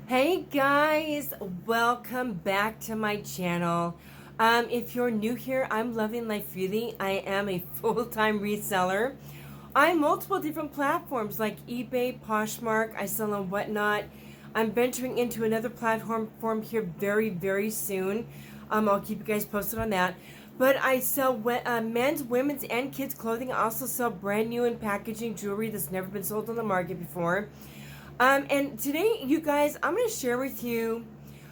Hey guys, welcome back to my channel. If you're new here, I'm loving life freely. I am a full-time reseller. I'm multiple different platforms like eBay, Poshmark. I sell on Whatnot. I'm venturing into another platform here very soon. I'll keep you guys posted on that. But I sell men's, women's, and kids clothing. I also sell brand new and packaging jewelry that's never been sold on the market before. And today, you guys, I'm going to share with you.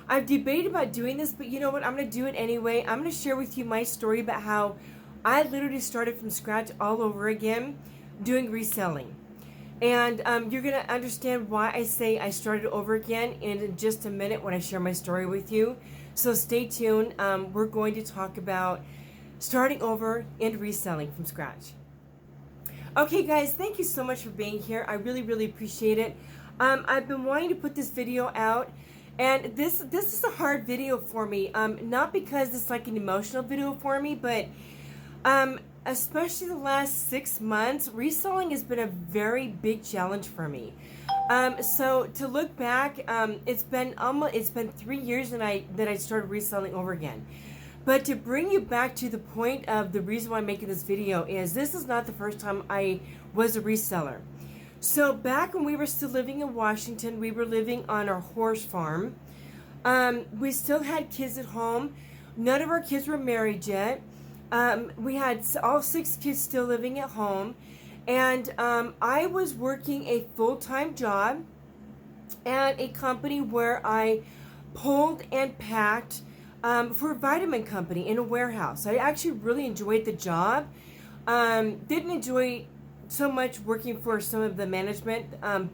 I've debated about doing this, but you know what? I'm going to do it anyway. I'm going to share with you my story about how I literally started from scratch all over again doing reselling. And you're going to understand why I say I started over again in just a minute when I share my story with you. So stay tuned. We're going to talk about starting over and reselling from scratch. Okay, guys, thank you so much for being here. I really appreciate it. I've been wanting to put this video out, and this is a hard video for me. Not because it's like an emotional video for me, but especially the last 6 months, reselling has been a very big challenge for me. So to look back, it's been 3 years that I started reselling over again. But to bring you back to the point of the reason why I'm making this video is this is not the first time I was a reseller. So back when we were still living in Washington, we were living on our horse farm. We still had kids at home. None of our kids were married yet. We had all 6 kids still living at home. And I was working a full-time job at a company where I pulled and packed for a vitamin company in a warehouse. I actually really enjoyed the job. Didn't enjoy so much working for some of the management,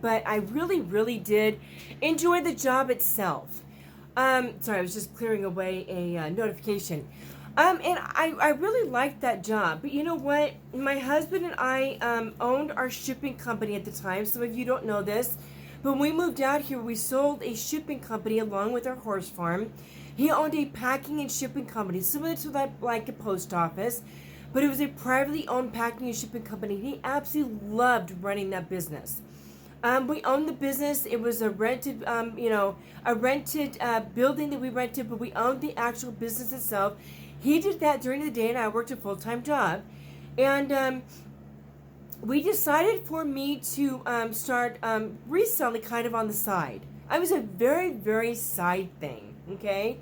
but I really did enjoy the job itself. Sorry, I was just clearing away a notification. And I really liked that job. But you know what? My husband and I owned our shipping company at the time. Some of you don't know this. But when we moved out here, we sold a shipping company along with our horse farm. He owned a packing and shipping company, similar to that, like a post office, but it was a privately owned packing and shipping company. He absolutely loved running that business. We owned the business. It was a rented, building that we rented, but we owned the actual business itself. He did that during the day, and I worked a full-time job. And we decided for me to start reselling kind of on the side. I was a very side thing, okay?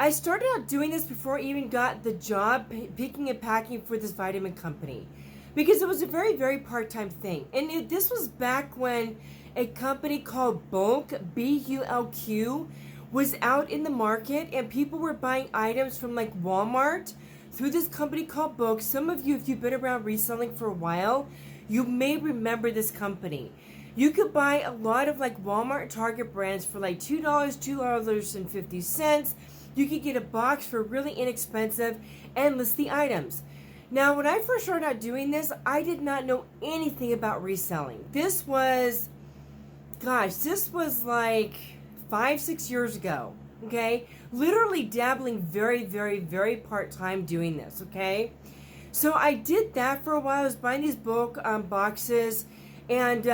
I started out doing this before I even got the job picking and packing for this vitamin company, because it was a very part-time thing. And this was back when a company called Bulk, B-U-L-Q, was out in the market, and people were buying items from like Walmart through this company called Bulk. Some of you, if you've been around reselling for a while, you may remember this company. You could buy a lot of like Walmart and Target brands for like $2, $2.50. You could get a box for really inexpensive and list the items. Now, when I first started out doing this, I did not know anything about reselling. This was like 5-6 years ago, okay? Literally dabbling very part-time doing this, okay? So I did that for a while. I was buying these bulk boxes, and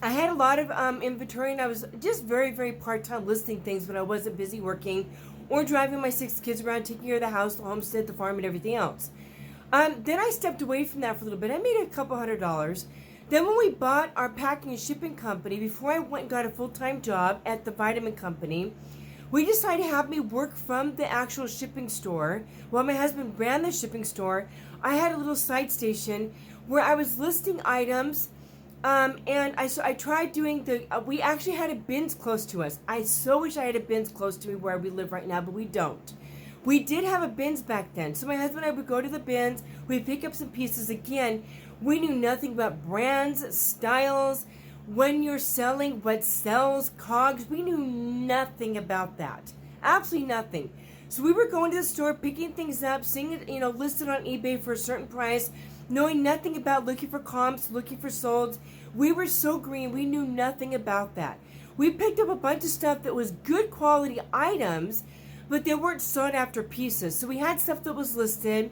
I had a lot of inventory, and I was just very part-time listing things when I wasn't busy working or driving my 6 kids around, taking care of the house, the homestead, the farm, and everything else. Then I stepped away from that for a little bit. I made a couple $100. Then when we bought our packing and shipping company, before I went and got a full-time job at the vitamin company, we decided to have me work from the actual shipping store. While my husband ran the shipping store, I had a little side station where I was listing items. And I tried doing we actually had a bins close to us. I so wish I had a bins close to me where we live right now, but we don't. We did have a bins back then. So my husband and I would go to the bins, we'd pick up some pieces. Again, we knew nothing about brands, styles, when you're selling, what sells, cogs. We knew nothing about that. Absolutely nothing. So we were going to the store, picking things up, seeing it, listed on eBay for a certain price, knowing nothing about looking for comps, looking for solds. We were so green, we knew nothing about that. We picked up a bunch of stuff that was good quality items, but they weren't sought after pieces. So we had stuff that was listed,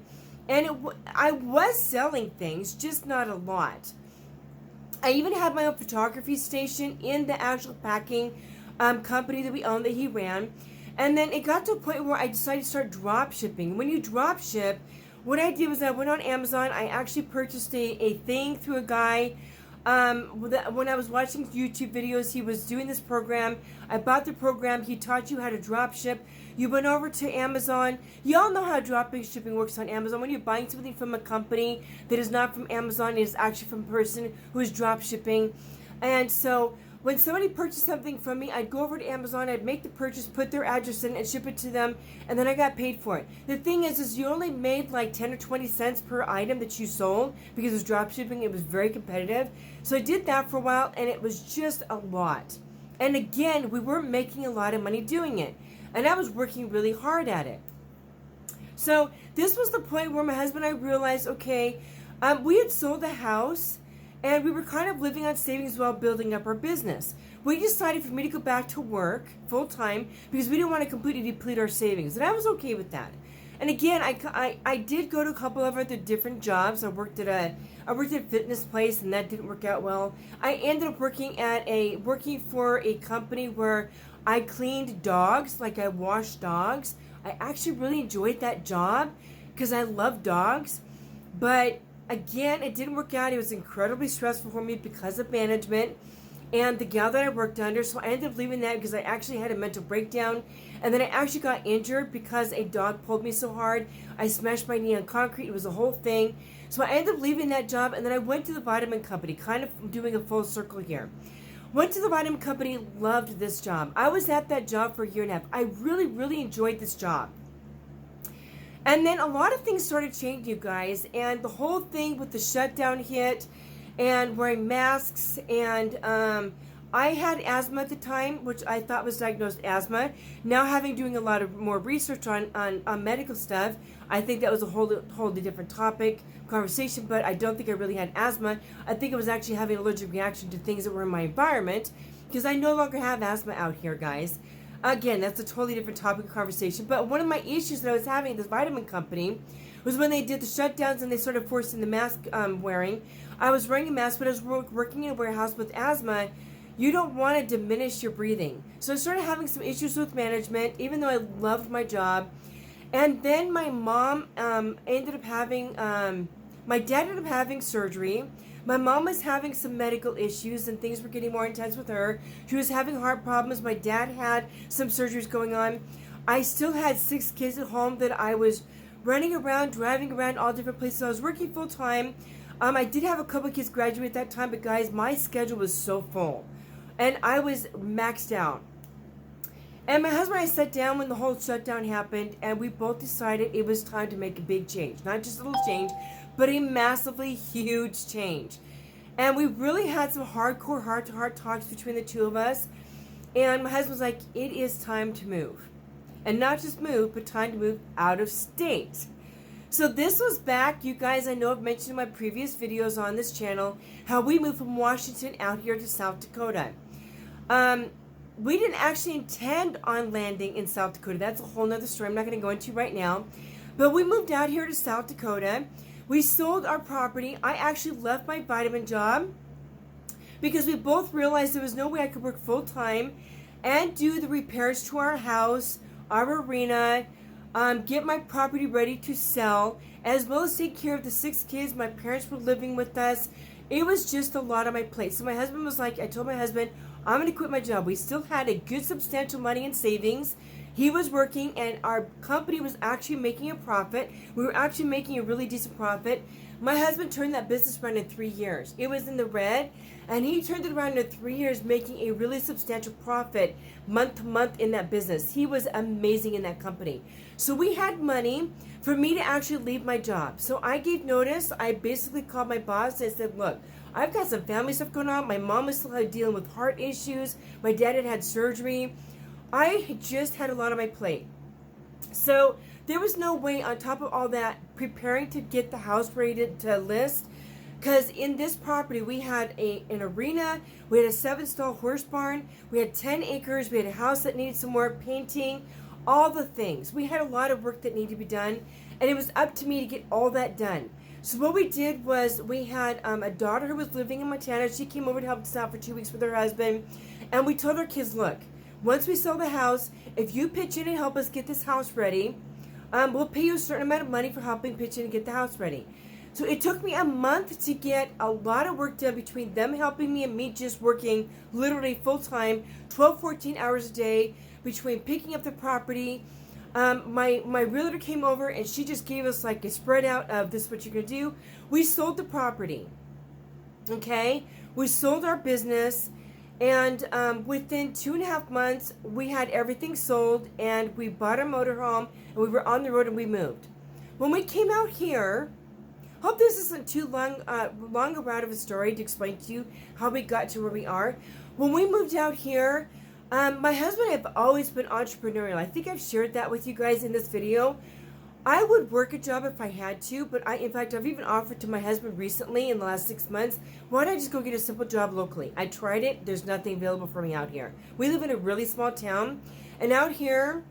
and I was selling things, just not a lot. I even had my own photography station in the actual packing company that we owned that he ran. And then it got to a point where I decided to start drop shipping. When you drop ship, what I did was I went on Amazon. I actually purchased a thing through a guy. When I was watching YouTube videos, he was doing this program. I bought the program. He taught you how to drop ship. You went over to Amazon. You all know how drop shipping works on Amazon. When you're buying something from a company that is not from Amazon, it is actually from a person who is drop shipping. And so when somebody purchased something from me, I'd go over to Amazon, I'd make the purchase, put their address in, and ship it to them, and then I got paid for it. The thing is you only made like 10 or 20 cents per item that you sold because it was drop shipping. It was very competitive. So I did that for a while, and it was just a lot. And again, we weren't making a lot of money doing it, and I was working really hard at it. So this was the point where my husband and I realized, okay, we had sold the house, and we were kind of living on savings while building up our business. We decided for me to go back to work full time because we didn't want to completely deplete our savings. And I was okay with that. And again, I did go to a couple of other different jobs. I worked at a fitness place, and that didn't work out well. I ended up working for a company where I cleaned dogs, like I washed dogs. I actually really enjoyed that job because I love dogs. But again, it didn't work out. It was incredibly stressful for me because of management and the gal that I worked under. So I ended up leaving that because I actually had a mental breakdown. And then I actually got injured because a dog pulled me so hard. I smashed my knee on concrete. It was a whole thing. So I ended up leaving that job, and then I went to the vitamin company, kind of doing a full circle here. Went to the vitamin company, loved this job. I was at that job for a year and a half. I really, really enjoyed this job. And then a lot of things started changing, you guys, and the whole thing with the shutdown hit and wearing masks, and I had asthma at the time, which I thought was diagnosed asthma. Now doing a lot of more research on medical stuff, I think that was a wholly different conversation, but I don't think I really had asthma. I think I was actually having an allergic reaction to things that were in my environment, because I no longer have asthma out here, guys. Again, that's a totally different topic of conversation. But one of my issues that I was having at this vitamin company was when they did the shutdowns and they started forcing the mask wearing. I was wearing a mask, but I was working in a warehouse with asthma. You don't want to diminish your breathing. So I started having some issues with management, even though I loved my job. And then my mom my dad ended up having surgery. My mom was having some medical issues and things were getting more intense with her. She was having heart problems. My dad had some surgeries going on. I still had 6 kids at home that I was running around, driving around all different places. I was working full time. I did have a couple of kids graduate at that time, but guys, my schedule was so full. And I was maxed out. And my husband and I sat down when the whole shutdown happened, and we both decided it was time to make a big change. Not just a little change, but a massively huge change. And we really had some hardcore heart-to-heart talks between the two of us. And my husband was like, it is time to move. And not just move, but time to move out of state. So this was back, you guys, I know I've mentioned in my previous videos on this channel, how we moved from Washington out here to South Dakota. We didn't actually intend on landing in South Dakota. That's a whole nother story I'm not going to go into right now. But we moved out here to South Dakota. We sold our property. I actually left my vitamin job because we both realized there was no way I could work full time and do the repairs to our house, our arena, get my property ready to sell, as well as take care of the 6 kids. My parents were living with us. It was just a lot on my plate. So my husband was like, I told my husband, I'm going to quit my job. We still had a good substantial money in savings. He was working, and our company was actually making a profit. We were actually making a really decent profit. My husband turned that business around in 3 years. It was in the red, and he turned it around in 3 years, making a really substantial profit month to month in that business. He was amazing in that company. So we had money for me to actually leave my job. So I gave notice. I basically called my boss and said, look, I've got some family stuff going on. My mom was still dealing with heart issues. My dad had had surgery. I just had a lot on my plate. So there was no way, on top of all that, preparing to get the house ready to list. Because in this property, we had an arena, we had a 7-stall horse barn, we had 10 acres, we had a house that needed some more painting, all the things. We had a lot of work that needed to be done, and it was up to me to get all that done. So what we did was we had a daughter who was living in Montana. She came over to help us out for 2 weeks with her husband. And we told our kids, look, once we sell the house, if you pitch in and help us get this house ready, we'll pay you a certain amount of money for helping pitch in and get the house ready. So it took me a month to get a lot of work done between them helping me and me just working literally full-time, 12, 14 hours a day, between picking up the property. My realtor came over and she just gave us like a spread out of this is what you're going to do. We sold the property. Okay? We sold our business. And within 2.5 months, we had everything sold and we bought a motorhome and we were on the road and we moved. When we came out here, hope this isn't too long a route of a story to explain to you how we got to where we are. When we moved out here, my husband and I have always been entrepreneurial. I think I've shared that with you guys in this video. I would work a job if I had to, but in fact, I've even offered to my husband recently in the last 6 months, why don't I just go get a simple job locally? I tried it. There's nothing available for me out here. We live in a really small town, and out here,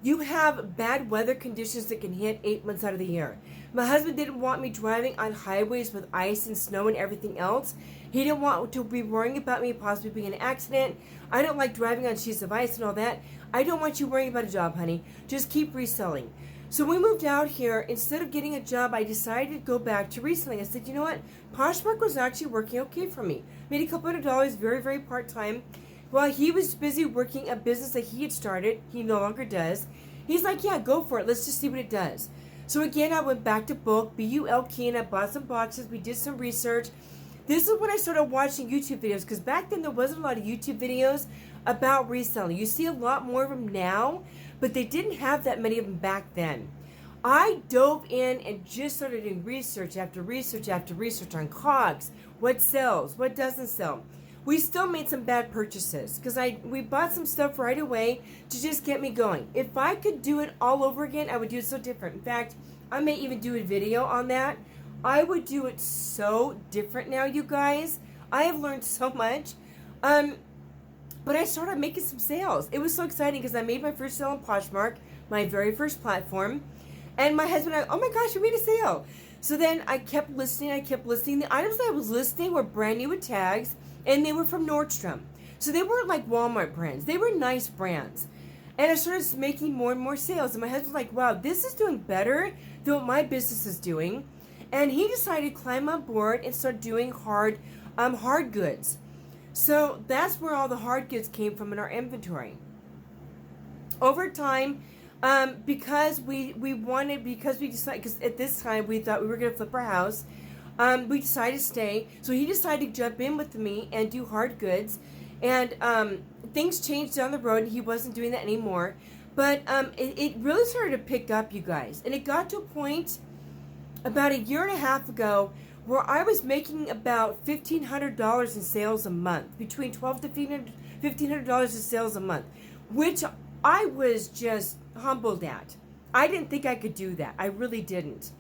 you have bad weather conditions that can hit 8 months out of the year. My husband didn't want me driving on highways with ice and snow and everything else. He didn't want to be worrying about me possibly being in an accident. I don't like driving on sheets of ice and all that. I don't want you worrying about a job, honey. Just keep reselling. So we moved out here. Instead of getting a job, I decided to go back to reselling. I said, you know what? Poshmark was actually working okay for me. Made a couple $100, very, very part-time. While he was busy working a business that he had started, he no longer does. He's like, yeah, go for it. Let's just see what it does. So again, I went back to bulk, B-U-L-K, and I bought some boxes. We did some research. This is when I started watching YouTube videos, because back then there wasn't a lot of YouTube videos about reselling. You see a lot more of them now, but they didn't have that many of them back then. I dove in and just started doing research after research after research on COGS, what sells, what doesn't sell. We still made some bad purchases because we bought some stuff right away to just get me going. If I could do it all over again, I would do it so different. In fact, I may even do a video on that. I would do it so different now, you guys. I have learned so much. But I started making some sales. It was so exciting because I made my first sale on Poshmark, my very first platform. And my husband and I, oh my gosh, we made a sale. So then I kept listing. The items that I was listing were brand new with tags, and they were from Nordstrom. So they weren't like Walmart brands. They were nice brands. And I started making more and more sales. And my husband was like, wow, this is doing better than what my business is doing. And he decided to climb on board and start doing hard goods. So that's where all the hard goods came from in our inventory. Over time, because at this time we thought we were going to flip our house, we decided to stay. So he decided to jump in with me and do hard goods. And things changed down the road, and he wasn't doing that anymore. But it really started to pick up, you guys. And it got to a point about 1.5 years ago where I was making about $1,500 in sales a month, between $1,200 to $1,500 in sales a month, which I was just humbled at. I didn't think I could do that. I really didn't.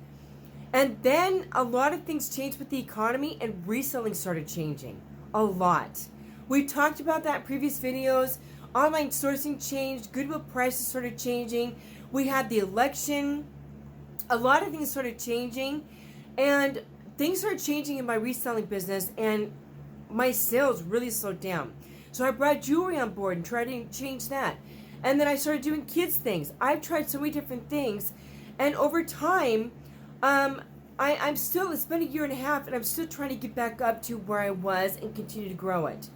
And then a lot of things changed with the economy, and reselling started changing a lot. We talked about that in previous videos. Online sourcing changed. Goodwill prices started changing. We had the election. A lot of things started changing, and things started changing in my reselling business, and my sales really slowed down. So I brought jewelry on board and tried to change that. And then I started doing kids things. I've tried so many different things, and over time, I'm still, it's been 1.5 years, and I'm still trying to get back up to where I was and continue to grow it.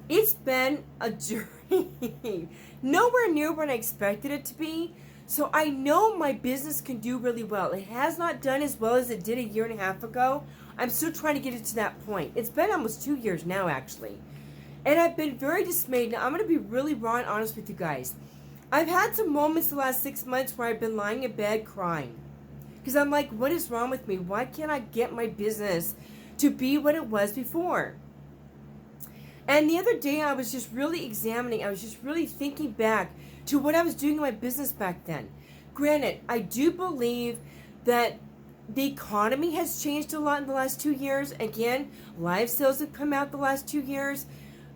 It's been a journey. Nowhere near what I expected it to be. So I know my business can do really well. It has not done as well as it did 1.5 years ago. I'm still trying to get it to that point. It's been almost 2 years now, actually. And I've been very dismayed. Now, I'm going to be really raw and honest with you guys. I've had some moments the last 6 months where I've been lying in bed crying. Because I'm like, what is wrong with me? Why can't I get my business to be what it was before? And the other day, I was just really examining. I was just really thinking back to what I was doing in my business back then. Granted, I do believe that the economy has changed a lot in the last 2 years. Again, live sales have come out the last 2 years.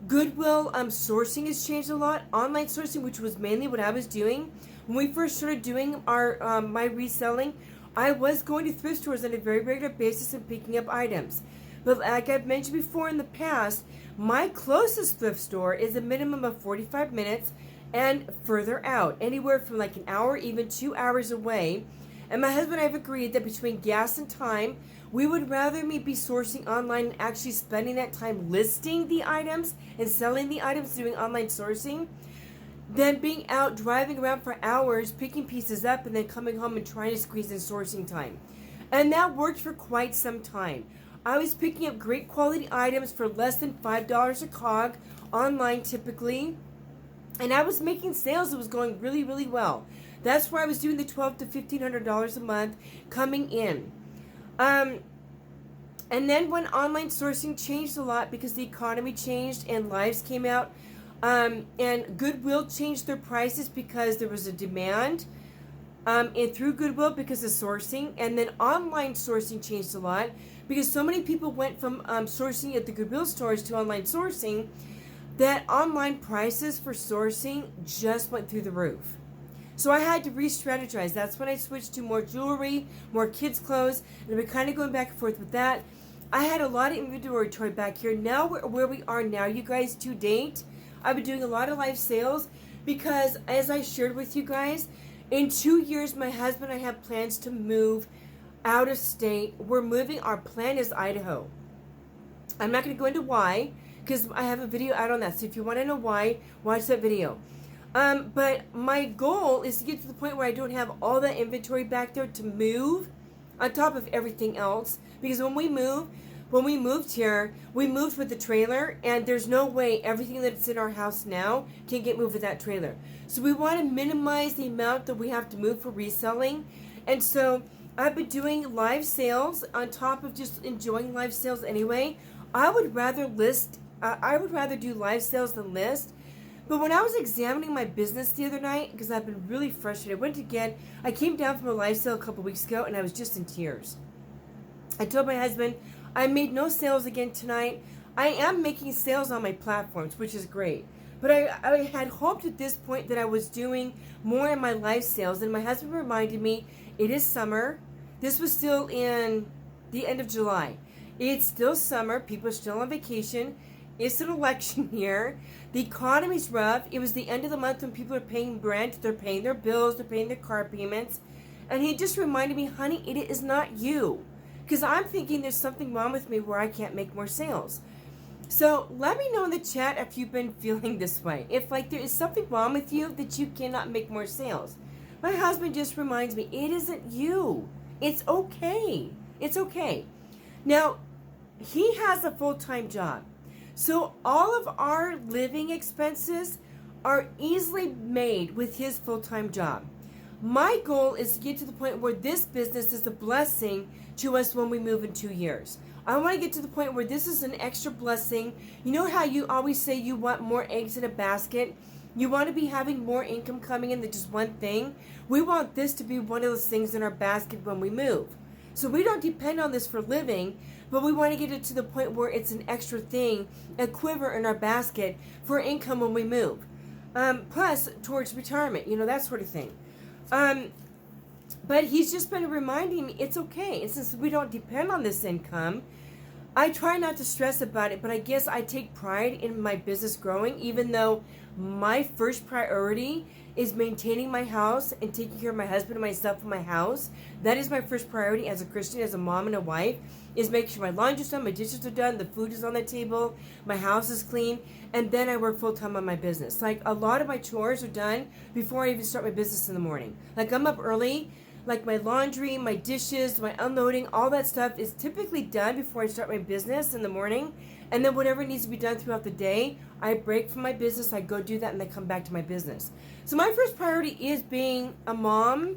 Goodwill sourcing has changed a lot. Online sourcing, which was mainly what I was doing when we first started doing our my reselling, I was going to thrift stores on a very regular basis and picking up items. But like I've mentioned before in the past, my closest thrift store is a minimum of 45 minutes and further out, anywhere from like an hour, even 2 hours away. And my husband and I have agreed that between gas and time, we would rather me be sourcing online and actually spending that time listing the items and selling the items, doing online sourcing, than being out driving around for hours, picking pieces up, and then coming home and trying to squeeze in sourcing time. And that worked for quite some time. I was picking up great quality items for less than $5 a cog online typically. And I was making sales that was going really, really well. That's where I was doing the $1,200 to $1,500 a month coming in. And then when online sourcing changed a lot because the economy changed and lives came out, and Goodwill changed their prices because there was a demand, and through Goodwill because of sourcing, and then online sourcing changed a lot because so many people went from sourcing at the Goodwill stores to online sourcing that online prices for sourcing just went through the roof. So I had to re-strategize. That's when I switched to more jewelry, more kids' clothes, and I've been kind of going back and forth with that. I had a lot of inventory back here. Now where we are now, you guys, to date, I've been doing a lot of live sales because, as I shared with you guys, in 2 years, my husband and I have plans to move out of state. We're moving. Our plan is Idaho. I'm not going to go into why because I have a video out on that. So if you want to know why, watch that video. But my goal is to get to the point where I don't have all that inventory back there to move on top of everything else. Because when we moved here, we moved with the trailer, and there's no way everything that's in our house now can get moved with that trailer. So we want to minimize the amount that we have to move for reselling. And so I've been doing live sales on top of just enjoying live sales anyway. I would rather do live sales than list. But when I was examining my business the other night, because I've been really frustrated, I came down from a live sale a couple weeks ago, and I was just in tears. I told my husband, I made no sales again tonight. I am making sales on my platforms, which is great. But I had hoped at this point that I was doing more in my live sales, and my husband reminded me, it is summer. This was still in the end of July. It's still summer. People are still on vacation. It's an election year. The economy's rough. It was the end of the month when people are paying rent. They're paying their bills. They're paying their car payments. And he just reminded me, honey, it is not you. Because I'm thinking there's something wrong with me where I can't make more sales. So let me know in the chat if you've been feeling this way. If there is something wrong with you that you cannot make more sales. My husband just reminds me, it isn't you. It's okay. It's okay. Now, he has a full-time job. So all of our living expenses are easily made with his full-time job. My goal is to get to the point where this business is a blessing to us when we move in 2 years. I want to get to the point where this is an extra blessing. You know how you always say you want more eggs in a basket? You want to be having more income coming in than just one thing? We want this to be one of those things in our basket when we move. So we don't depend on this for living, but we want to get it to the point where it's an extra thing, a quiver in our basket for income when we move. Plus, towards retirement, that sort of thing. But he's just been reminding me it's okay. And since we don't depend on this income, I try not to stress about it, but I guess I take pride in my business growing, even though my first priority is maintaining my house and taking care of my husband and myself in my house. That is my first priority as a Christian, as a mom and a wife, is making sure my laundry's done, my dishes are done, the food is on the table, my house is clean, and then I work full-time on my business. A lot of my chores are done before I even start my business in the morning. I'm up early, my laundry, my dishes, my unloading, all that stuff is typically done before I start my business in the morning. And then whatever needs to be done throughout the day, I break from my business, I go do that, and then come back to my business. So my first priority is being a mom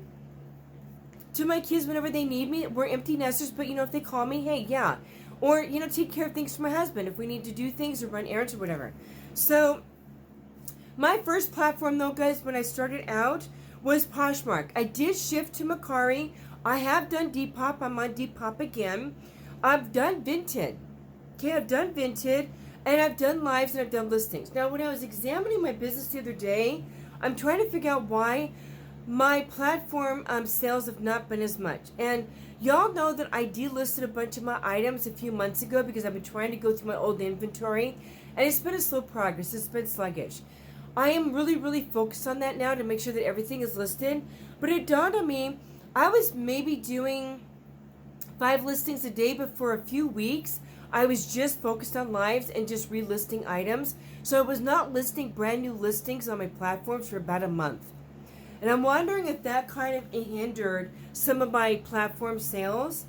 to my kids whenever they need me. We're empty nesters, but if they call me, hey, yeah. Or, take care of things for my husband if we need to do things or run errands or whatever. So my first platform, though, guys, when I started out, was Poshmark. I did shift to Mercari. I have done Depop. I'm on Depop again. I've done Vinted. Okay, I've done Vinted, and I've done lives, and I've done listings. Now, when I was examining my business the other day, I'm trying to figure out why my platform sales have not been as much. And y'all know that I delisted a bunch of my items a few months ago because I've been trying to go through my old inventory, and it's been a slow progress. It's been sluggish. I am really, really focused on that now to make sure that everything is listed. But it dawned on me, I was maybe doing 5 listings a day, but for a few weeks, I was just focused on lives and just relisting items. So I was not listing brand new listings on my platforms for about a month. And I'm wondering if that kind of hindered some of my platform sales.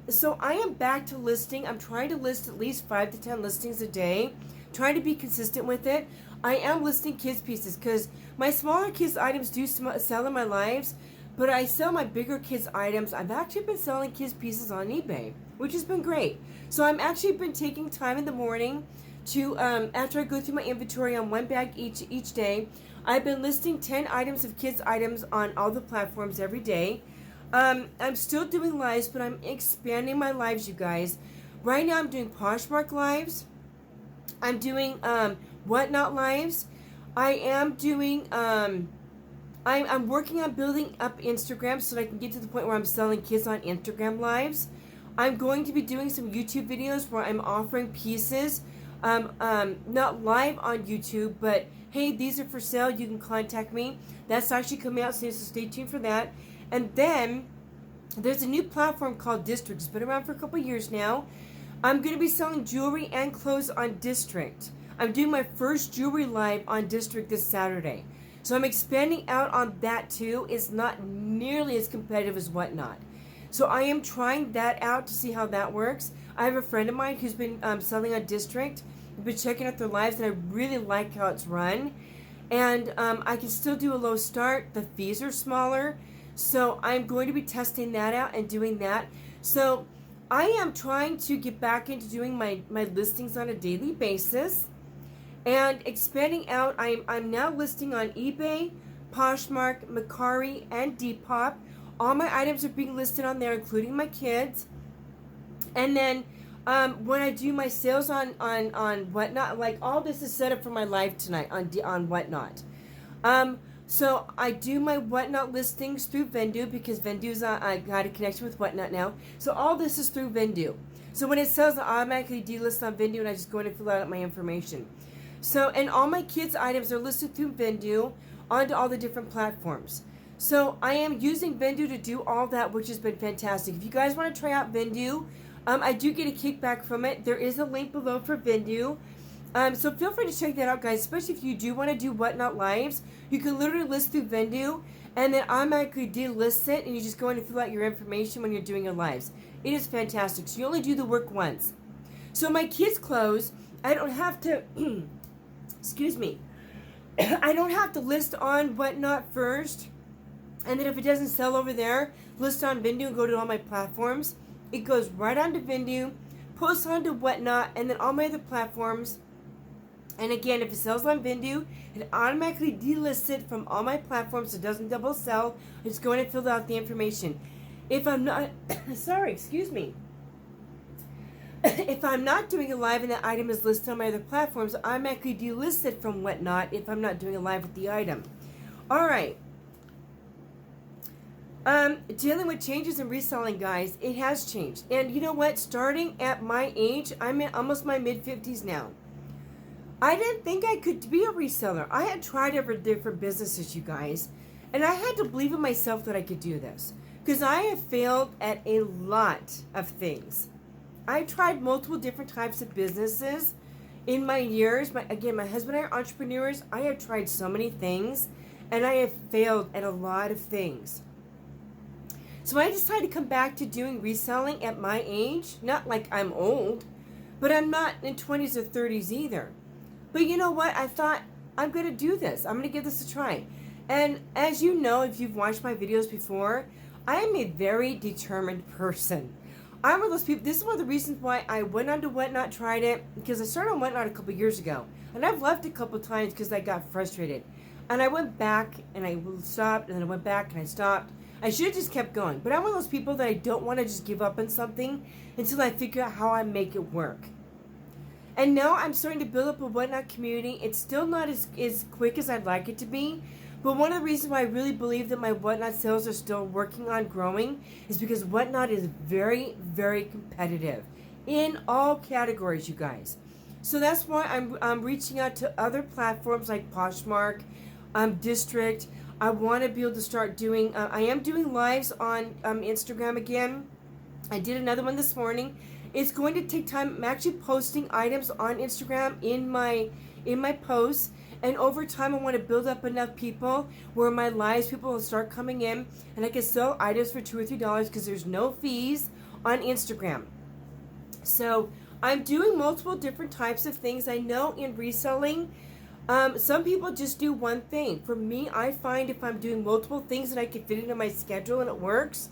So I am back to listing. I'm trying to list at least 5 to 10 listings a day, trying to be consistent with it. I am listing kids pieces because my smaller kids items do sell in my lives, but I sell my bigger kids items. I've actually been selling kids pieces on eBay, which has been great. So I'm actually been taking time in the morning to, after I go through my inventory on 1 bag each day, I've been listing 10 items of kids items on all the platforms every day. I'm still doing lives, but I'm expanding my lives, you guys. Right now I'm doing Poshmark lives. I'm doing Whatnot lives. I am doing I'm working on building up Instagram so that I can get to the point where I'm selling kids on Instagram lives. I'm going to be doing some YouTube videos where I'm offering pieces, not live on YouTube, but hey, these are for sale, you can contact me. That's actually coming out soon, so stay tuned for that. And then there's a new platform called District. It's been around for a couple years now. I'm going to be selling jewelry and clothes on District. I'm doing my first jewelry live on District this Saturday. So I'm expanding out on that too. It's not nearly as competitive as Whatnot. So I am trying that out to see how that works. I have a friend of mine who's been selling on District. I've been checking out their lives, and I really like how it's run. And I can still do a low start. The fees are smaller. So I'm going to be testing that out and doing that. So I am trying to get back into doing my listings on a daily basis and expanding out. I'm now listing on eBay, Poshmark, Mercari, and Depop. All my items are being listed on there, including my kids. And then when I do my sales on Whatnot, like all this is set up for my live tonight on Whatnot. So I do my Whatnot listings through Vendoo because Vendoo's I got a connection with Whatnot now. So all this is through Vendoo. So when it sells, I automatically delist on Vendoo, and I just go in and fill out my information. So, and all my kids' items are listed through Vendoo onto all the different platforms. So I am using Vendoo to do all that, which has been fantastic. If you guys want to try out Vendoo, I do get a kickback from it. There is a link below for Vendoo. So feel free to check that out, guys, especially if you do want to do Whatnot lives. You can literally list through Vendoo and then automatically delist it, and you just go in and fill out your information when you're doing your lives. It is fantastic. So you only do the work once. So my kids' clothes, I don't have to, excuse me, I don't have to list on Whatnot first, and then if it doesn't sell over there, list on Vendoo and go to all my platforms. It goes right onto Vendoo, posts onto Whatnot, and then all my other platforms. And again, if it sells on Vendoo, it automatically delists it from all my platforms so it doesn't double sell. I just go in and fill out the information. If I'm not, sorry, excuse me. If I'm not doing a live and that item is listed on my other platforms, I automatically delist it from Whatnot if I'm not doing a live with the item. All right. Dealing with changes in reselling, guys, it has changed. And you know what? Starting at my age, I'm in almost my mid-50s now. I didn't think I could be a reseller. I had tried every different businesses, you guys, and I had to believe in myself that I could do this because I have failed at a lot of things. I tried multiple different types of businesses in my years. My husband and I are entrepreneurs. I have tried so many things, and I have failed at a lot of things. So I decided to come back to doing reselling at my age. Not like I'm old, but I'm not in 20s or 30s either. But you know what? I thought, I'm going to do this. I'm going to give this a try. And as you know, if you've watched my videos before, I am a very determined person. I'm one of those people. This is one of the reasons why I went on to Whatnot, tried it, because I started on Whatnot a couple years ago. And I've left a couple times because I got frustrated. And I went back and I stopped, and then I went back and I stopped. I should have just kept going. But I'm one of those people that I don't want to just give up on something until I figure out how I make it work. And now I'm starting to build up a Whatnot community. It's still not as quick as I'd like it to be. But one of the reasons why I really believe that my Whatnot sales are still working on growing is because Whatnot is very, very competitive in all categories, you guys. So that's why I'm reaching out to other platforms like Poshmark, District. I want to be able to start doing, I am doing lives on Instagram again. I did another one this morning. It's going to take time. I'm actually posting items on Instagram in my posts. And over time, I want to build up enough people where my lives, people will start coming in and I can sell items for $2 or $3 because there's no fees on Instagram. So I'm doing multiple different types of things. I know in reselling, some people just do one thing. For me, I find if I'm doing multiple things that I can fit into my schedule and it works.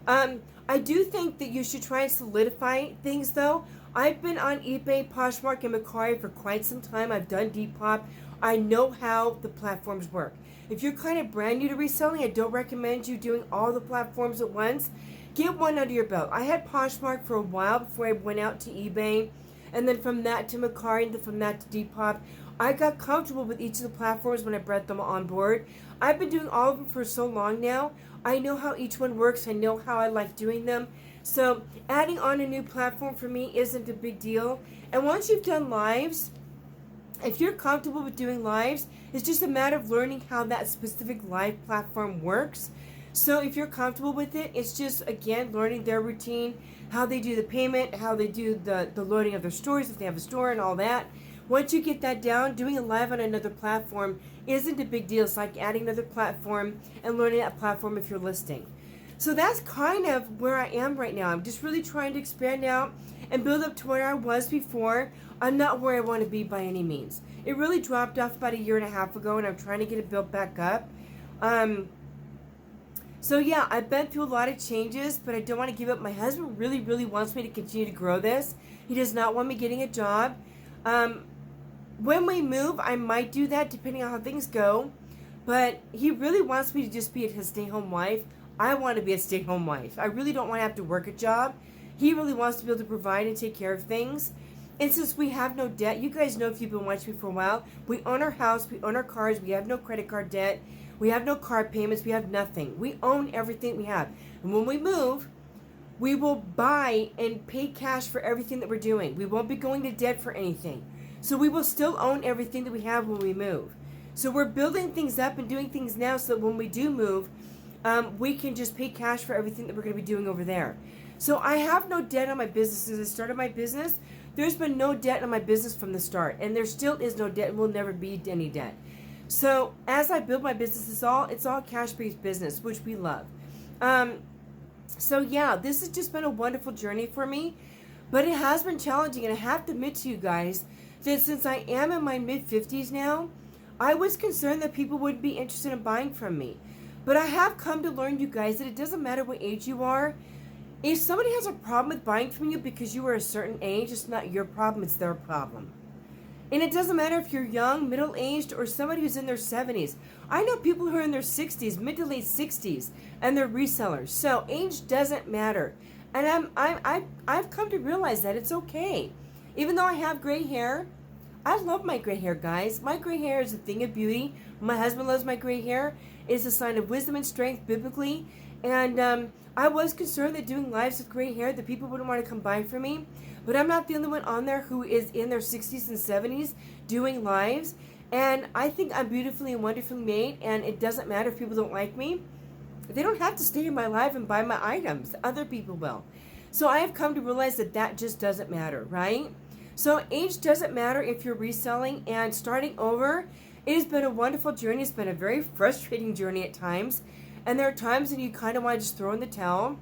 I do think that you should try and solidify things though. I've been on eBay, Poshmark, and Macquarie for quite some time. I've done Depop. I know how the platforms work. If you're kind of brand new to reselling, I don't recommend you doing all the platforms at once. Get one under your belt. I had Poshmark for a while before I went out to eBay, and then from that to Macquarie, and then from that to Depop. I got comfortable with each of the platforms when I brought them on board. I've been doing all of them for so long now. I know how each one works. I know how I like doing them. So adding on a new platform for me isn't a big deal. And once you've done lives, if you're comfortable with doing lives, it's just a matter of learning how that specific live platform works. So if you're comfortable with it, it's just, again, learning their routine, how they do the payment, how they do the loading of their stores, if they have a store and all that. Once you get that down, doing a live on another platform isn't a big deal. It's like adding another platform and learning that platform if you're listing. So that's kind of where I am right now. I'm just really trying to expand out and build up to where I was before. I'm not where I want to be by any means. It really dropped off about 1.5 years ago, and I'm trying to get it built back up. So yeah, I've been through a lot of changes, but I don't want to give up. My husband really, really wants me to continue to grow this. He does not want me getting a job. When we move, I might do that depending on how things go. But he really wants me to just be a stay-home wife. I want to be a stay-home wife. I really don't want to have to work a job. He really wants to be able to provide and take care of things. And since we have no debt, you guys know if you've been watching me for a while, we own our house, we own our cars, we have no credit card debt, we have no car payments, we have nothing. We own everything we have. And when we move, we will buy and pay cash for everything that we're doing. We won't be going to debt for anything. So we will still own everything that we have when we move. So we're building things up and doing things now so that when we do move, we can just pay cash for everything that we're going to be doing over there. So I have no debt on my business. Since I started my business, there's been no debt on my business from the start. And there still is no debt and will never be any debt. So as I build my business, it's all cash-based business, which we love. So yeah, this has just been a wonderful journey for me. But it has been challenging. And I have to admit to you guys that since I am in my mid-50s now, I was concerned that people wouldn't be interested in buying from me. But I have come to learn, you guys, that it doesn't matter what age you are. If somebody has a problem with buying from you because you are a certain age, it's not your problem, it's their problem. And it doesn't matter if you're young, middle-aged, or somebody who's in their 70s. I know people who are in their 60s, mid to late 60s, and they're resellers. So age doesn't matter. And I've come to realize that it's okay. Even though I have gray hair, I love my gray hair, guys. My gray hair is a thing of beauty. My husband loves my gray hair. It's a sign of wisdom and strength biblically. And I was concerned that doing lives with gray hair, that people wouldn't want to come buy from me. But I'm not the only one on there who is in their 60s and 70s doing lives. And I think I'm beautifully and wonderfully made. And it doesn't matter if people don't like me. They don't have to stay in my life and buy my items. Other people will. So I have come to realize that that just doesn't matter, right? So age doesn't matter if you're reselling and starting over. It has been a wonderful journey. It's been a very frustrating journey at times. And there are times when you kind of want to just throw in the towel.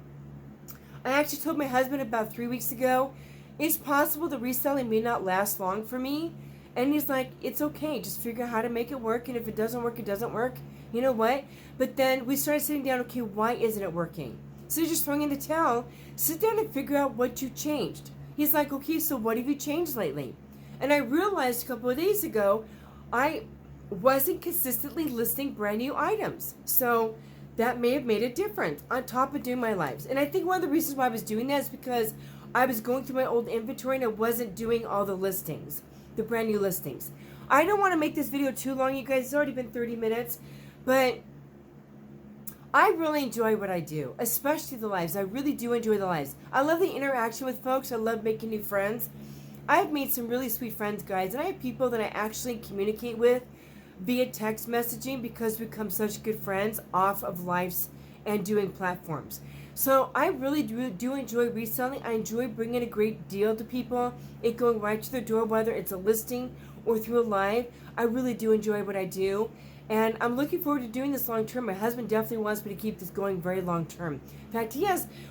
I actually told my husband about 3 weeks ago, it's possible the reselling may not last long for me. And he's like, it's okay. Just figure out how to make it work. And if it doesn't work, it doesn't work. You know what? But then we started sitting down, okay, why isn't it working? So you're just throwing in the towel. Sit down and figure out what you changed. He's like, okay, so what have you changed lately? And I realized a couple of days ago, I wasn't consistently listing brand new items. So that may have made a difference on top of doing my lives. And I think one of the reasons why I was doing that is because I was going through my old inventory and I wasn't doing all the listings, the brand new listings. I don't want to make this video too long, you guys. It's already been 30 minutes. But I really enjoy what I do, especially the lives. I really do enjoy the lives. I love the interaction with folks. I love making new friends. I've made some really sweet friends, guys, and I have people that I actually communicate with via text messaging because we become such good friends off of lives and doing platforms. So I really do enjoy reselling. I enjoy bringing a great deal to people, it going right to their door, whether it's a listing or through a live. I really do enjoy what I do. And I'm looking forward to doing this long term. My husband definitely wants me to keep this going very long term. In fact,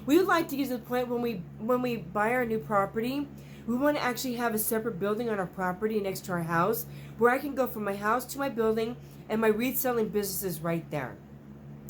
we would like to get to the point when we buy our new property, we want to actually have a separate building on our property next to our house where I can go from my house to my building and my reselling business is right there.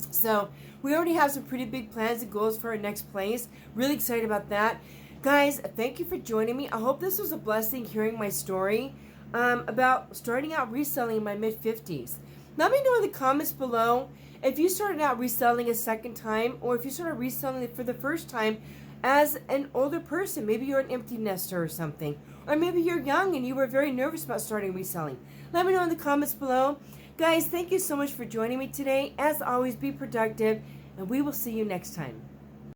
So we already have some pretty big plans and goals for our next place. Really excited about that. Guys, thank you for joining me. I hope this was a blessing hearing my story about starting out reselling in my mid-50s. Let me know in the comments below if you started out reselling a second time or if you started reselling it for the first time as an older person. Maybe you're an empty nester or something. Or maybe you're young and you were very nervous about starting reselling. Let me know in the comments below. Guys, thank you so much for joining me today. As always, be productive, and we will see you next time.